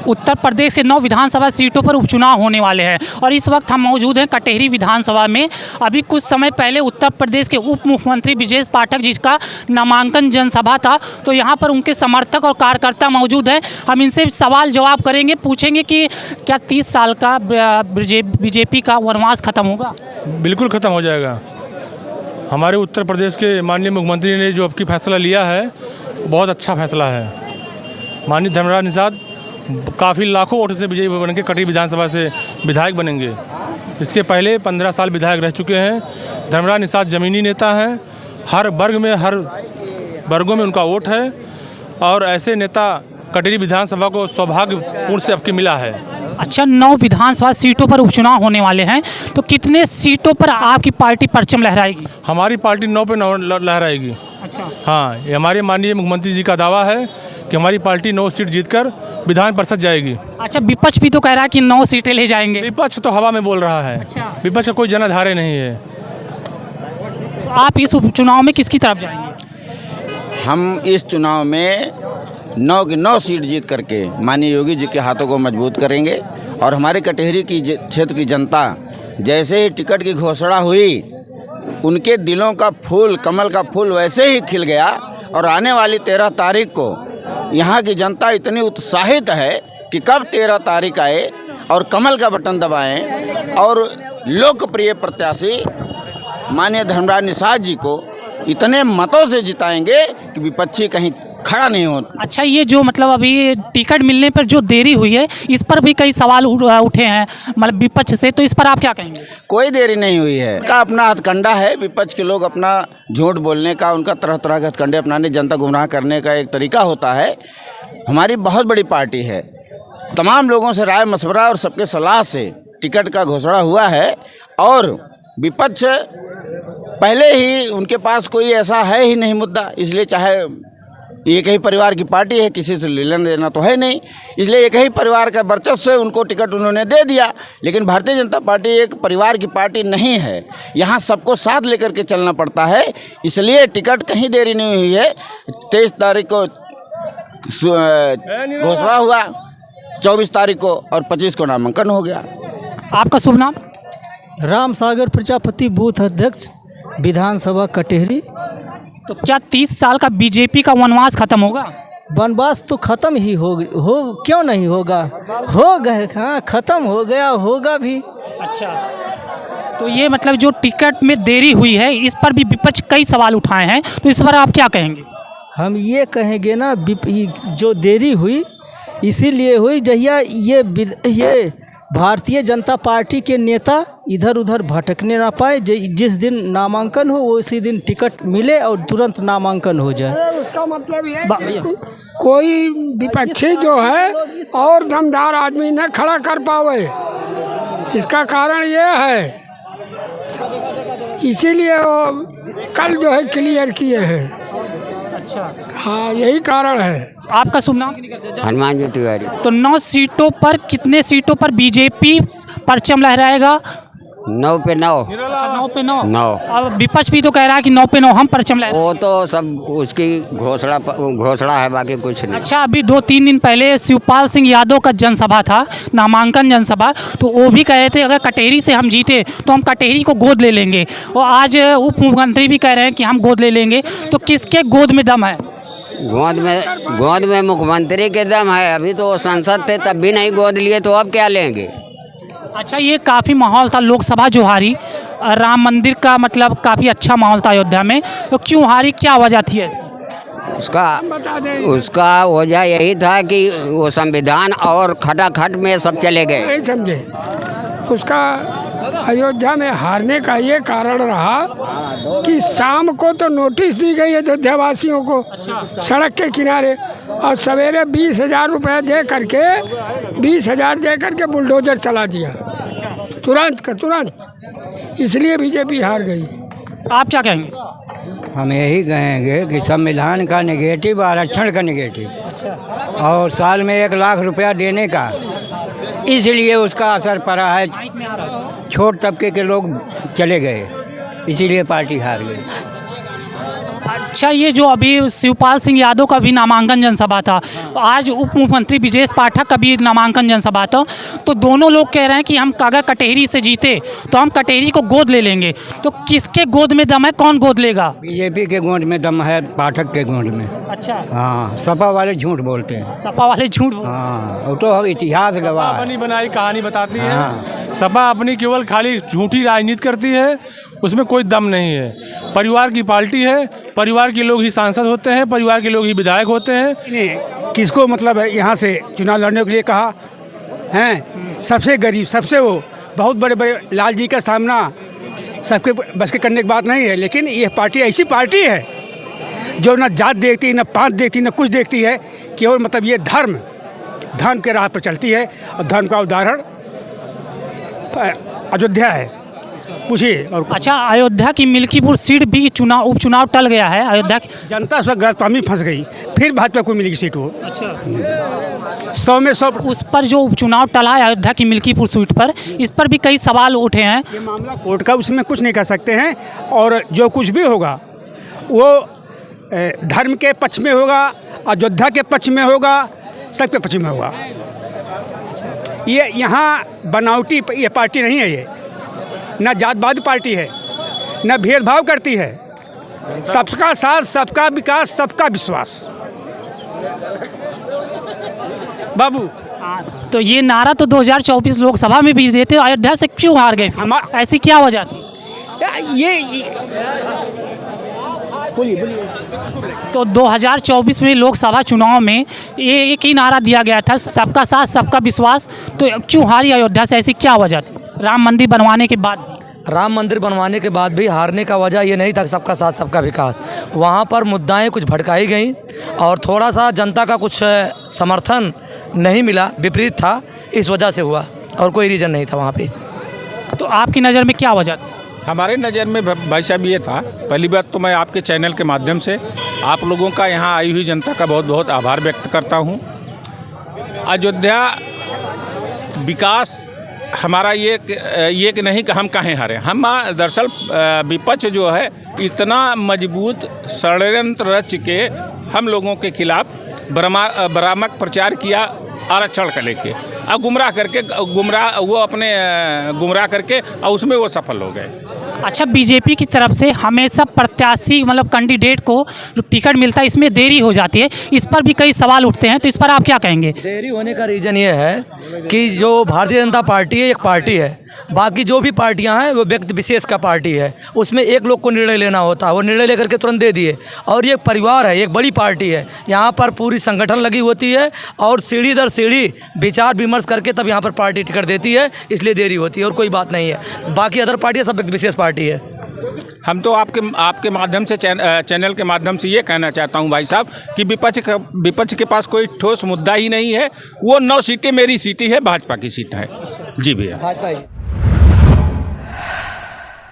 उत्तर प्रदेश के 9 विधानसभा सीटों पर उपचुनाव होने वाले हैं और इस वक्त हम मौजूद हैं कटेहरी विधानसभा में। अभी कुछ समय पहले उत्तर प्रदेश के उप मुख्यमंत्री ब्रजेश पाठक जिसका नामांकन जनसभा था, तो यहाँ पर उनके समर्थक और कार्यकर्ता मौजूद हैं। हम इनसे सवाल जवाब करेंगे, पूछेंगे कि क्या 30 साल का बीजेपी का वनवास खत्म होगा? बिल्कुल ख़त्म हो जाएगा। हमारे उत्तर प्रदेश के माननीय मुख्यमंत्री ने जो अब की फैसला लिया है, बहुत अच्छा फैसला है। माननीय धर्मराज निषाद काफ़ी लाखों वोटों से विजयी बन के कटेहरी विधानसभा से विधायक बनेंगे। इसके पहले 15 साल विधायक रह चुके हैं। धर्मराज निषाद ज़मीनी नेता हैं, हर वर्गों में उनका वोट है और ऐसे नेता कटेहरी विधानसभा को सौभाग्यपूर्ण से अब की मिला है। अच्छा, 9 विधानसभा सीटों पर उपचुनाव होने वाले हैं, तो कितने सीटों पर आपकी पार्टी परचम लहराएगी? हमारी पार्टी 9 पे 9 लहराएगी। अच्छा, हाँ, ये हमारे माननीय मुख्यमंत्री जी का दावा है कि हमारी पार्टी 9 सीट जीतकर विधान परिषद जाएगी। अच्छा, विपक्ष भी तो कह रहा है कि 9 सीटें ले जाएंगे। विपक्ष तो हवा में बोल रहा है। अच्छा। विपक्ष का कोई जनाधार नहीं है। आप इस उपचुनाव में किसकी तरफ जाएंगे? हम इस चुनाव में 9 की 9 सीट जीत करके माननीय योगी जी के हाथों को मजबूत करेंगे और हमारे कटेहरी की क्षेत्र की जनता जैसे ही टिकट की घोषणा हुई, उनके दिलों का फूल, कमल का फूल वैसे ही खिल गया और आने वाली 13 तारीख को यहाँ की जनता इतनी उत्साहित है कि कब 13 तारीख आए और कमल का बटन दबाएं और लोकप्रिय प्रत्याशी माननीय धर्मराज निषाद जी को इतने मतों से जिताएंगे कि विपक्षी कहीं खड़ा नहीं हो। अच्छा, ये जो मतलब अभी टिकट मिलने पर जो देरी हुई है, इस पर भी कई सवाल उठे हैं मतलब विपक्ष से, तो इस पर आप क्या कहेंगे? कोई देरी नहीं हुई है। उनका अपना हथकंडा है, विपक्ष के लोग अपना झूठ बोलने का, उनका तरह तरह के हथकंडे अपनाने, जनता गुमराह करने का एक तरीका होता है। हमारी बहुत बड़ी पार्टी है, तमाम लोगों से राय मशवरा और सबके सलाह से टिकट का घोषणा हुआ है और विपक्ष पहले ही उनके पास कोई ऐसा है ही नहीं मुद्दा, इसलिए चाहे एक ही परिवार की पार्टी है, किसी से लेना देना तो है नहीं, इसलिए एक ही परिवार का वर्चस्व से उनको टिकट उन्होंने दे दिया। लेकिन भारतीय जनता पार्टी एक परिवार की पार्टी नहीं है, यहाँ सबको साथ लेकर के चलना पड़ता है, इसलिए टिकट कहीं देरी नहीं हुई है। 23 तारीख को घोषणा हुआ, 24 तारीख को और 25 को नामांकन हो गया। आपका शुभ नाम? राम सागर प्रजापति, बूथ अध्यक्ष, विधानसभा कटेहरी। तो क्या 30 साल का बीजेपी का वनवास खत्म होगा? वनवास तो खत्म ही हो क्यों नहीं होगा, हो गए, हाँ खत्म हो गया, होगा भी। अच्छा, तो ये मतलब जो टिकट में देरी हुई है, इस पर भी विपक्ष कई सवाल उठाए हैं, तो इस पर आप क्या कहेंगे? हम ये कहेंगे ना, जो देरी हुई इसीलिए हुई जहिया ये भारतीय जनता पार्टी के नेता इधर उधर भटकने ना पाए। जिस दिन नामांकन हो उसी दिन टिकट मिले और तुरंत नामांकन हो जाए। उसका मतलब ये है कि कोई विपक्षी जो है और दमदार आदमी न खड़ा कर पावे, इसका कारण ये है, इसीलिए वो कल जो है क्लियर किए हैं। अच्छा, हाँ, यही कारण है। आपका शुभ नाम? हनुमान जी तिवारी। तो 9 सीटों पर कितने सीटों पर बीजेपी परचम लहराएगा? 9 पे 9। अच्छा, 9 पे 9। 9। अब विपक्ष भी तो कह रहा है कि 9 पे 9 हम परचम लहराएंगे। वो तो सब उसकी घोषणा है, बाकी कुछ नहीं। अच्छा, अभी 2-3 दिन पहले शिवपाल सिंह यादव का जनसभा था, नामांकन जनसभा, तो वो भी कह रहे थे अगर कटेहरी से हम जीते तो हम कटेहरी को गोद ले लेंगे, और आज उप मुख्यमंत्री भी कह रहे हैं कि हम गोद ले लेंगे। तो किसके गोद में दम है? गोद में मुख्यमंत्री के दम है। अभी तो संसद थे तब भी नहीं गोद लिए, तो अब क्या लेंगे? अच्छा, ये काफ़ी माहौल था लोकसभा जो हारी, राम मंदिर का मतलब काफ़ी अच्छा माहौल था अयोध्या में, तो क्यों हारी, क्या वजह थी ऐसी? उसका वजह यही था कि वो संविधान और खटाखट में सब चले गए। नहीं समझे, उसका अयोध्या में हारने का ये कारण रहा कि शाम को तो नोटिस दी गई अयोध्या वासियों को सड़क के किनारे, और सवेरे 20,000 रुपये दे करके बुलडोजर चला दिया तुरंत का तुरंत, इसलिए बीजेपी हार गई। आप क्या कहेंगे? हम यही कहेंगे कि संविधान का नेगेटिव, आरक्षण का नेगेटिव और साल में 1 लाख रुपया देने का, इसलिए उसका असर पड़ा है। छोट तबके के लोग चले गए, इसीलिए पार्टी हार गई। अच्छा, ये जो अभी शिवपाल सिंह यादव का भी नामांकन जनसभा था, आज उप मुख्यमंत्री ब्रिजेश पाठक का भी नामांकन जनसभा था, तो दोनों लोग कह रहे हैं कि हम अगर कटेहरी से जीते तो हम कटेहरी को गोद ले लेंगे। तो किसके गोद में दम है, कौन गोद लेगा? बीजेपी के गोद में दम है, पाठक के गोद में। अच्छा, हाँ, सपा वाले झूठ बोलते हैं। सपा वाले झूठ बोल। हाँ, वो तो इतिहास गवाह है। अपनी बनाई कहानी बताती है। हाँ। सपा अपनी केवल खाली झूठी राजनीति करती है, उसमें कोई दम नहीं है। परिवार की पार्टी है, परिवार के लोग ही सांसद होते हैं, परिवार के लोग ही विधायक होते हैं। किसको मतलब है यहाँ से चुनाव लड़ने के लिए कहा हैं? सबसे गरीब, सबसे वो बहुत बड़े बड़े लाल जी का सामना सबके बस के करने की बात नहीं है। लेकिन ये पार्टी ऐसी पार्टी है जो ना जात देखती है, ना पात देखती है, ना कुछ देखती है। केवल मतलब ये धर्म के राह पर चलती है। और धर्म का उदाहरण अयोध्या है, पूछिए। और अच्छा, अयोध्या की मिल्कीपुर सीट भी उपचुनाव टल गया है। अयोध्या की जनता उस वक्त गलतफहमी फंस गई, फिर भाजपा को मिलेगी सीट। वो अच्छा, 100 में 100। उस पर जो उपचुनाव टला है अयोध्या की मिल्कीपुर सीट पर, इस पर भी कई सवाल उठे हैं। ये मामला कोर्ट का, उसमें कुछ नहीं कर सकते हैं। और जो कुछ भी होगा वो धर्म के पक्ष में होगा, अयोध्या के पक्ष में होगा, सबके पक्ष में होगा। ये यहाँ बनावटी ये पार्टी नहीं है। ये न जातवादी पार्टी है, न भेदभाव करती है। सबका साथ, सबका विकास, सबका विश्वास। बाबू, तो ये नारा तो 2024 लोकसभा में भी देते, अयोध्या से क्यों हार गए? ऐसी क्या वजह थी? ये बोलिए। तो 2024 में लोकसभा चुनाव में ये एक ही नारा दिया गया था, सबका साथ सबका विश्वास। तो क्यों हारी अयोध्या से, ऐसी क्या वजह थी? राम मंदिर बनवाने के बाद भी हारने का वजह ये नहीं था सबका साथ सबका विकास। वहाँ पर मुद्दाएं कुछ भड़काई गईं और थोड़ा सा जनता का कुछ समर्थन नहीं मिला, विपरीत था, इस वजह से हुआ और कोई रीज़न नहीं था वहाँ पे। तो आपकी नज़र में क्या वजह थी? हमारे नज़र में भाई साहब ये था, पहली बात तो मैं आपके चैनल के माध्यम से आप लोगों का, यहाँ आई हुई जनता का बहुत बहुत आभार व्यक्त करता हूँ। अयोध्या विकास हमारा ये कि नहीं कि हम काहे हारे। हम दरअसल विपक्ष जो है इतना मजबूत षड्यंत्र रच के हम लोगों के खिलाफ भ्रामक प्रचार किया आरक्षण का लेके, और गुमराह करके और उसमें वो सफल हो गए। अच्छा, बीजेपी की तरफ से हमेशा प्रत्याशी मतलब कैंडिडेट को जो टिकट मिलता है इसमें देरी हो जाती है, इस पर भी कई सवाल उठते हैं, तो इस पर आप क्या कहेंगे? देरी होने का रीज़न ये है कि जो भारतीय जनता पार्टी है एक पार्टी है, बाकी जो भी पार्टियां हैं वो व्यक्ति विशेष का पार्टी है। उसमें एक लोग को निर्णय लेना होता है, वो निर्णय लेकर के तुरंत दे दिए। और ये परिवार है, एक बड़ी पार्टी है, यहाँ पर पूरी संगठन लगी होती है और सीढ़ी दर सीढ़ी विचार विमर्श करके तब यहाँ पर पार्टी टिकट देती है, इसलिए देरी होती है और कोई बात नहीं है। बाकी अदर पार्टियाँ सब व्यक्ति विशेष पार्टी है। हम तो आपके माध्यम से चैनल के माध्यम से ये कहना चाहता हूँ भाई साहब कि विपक्ष के पास कोई ठोस मुद्दा ही नहीं है। वो 9 सीटें मेरी सीटें है, भाजपा की सीट है। जी भैया।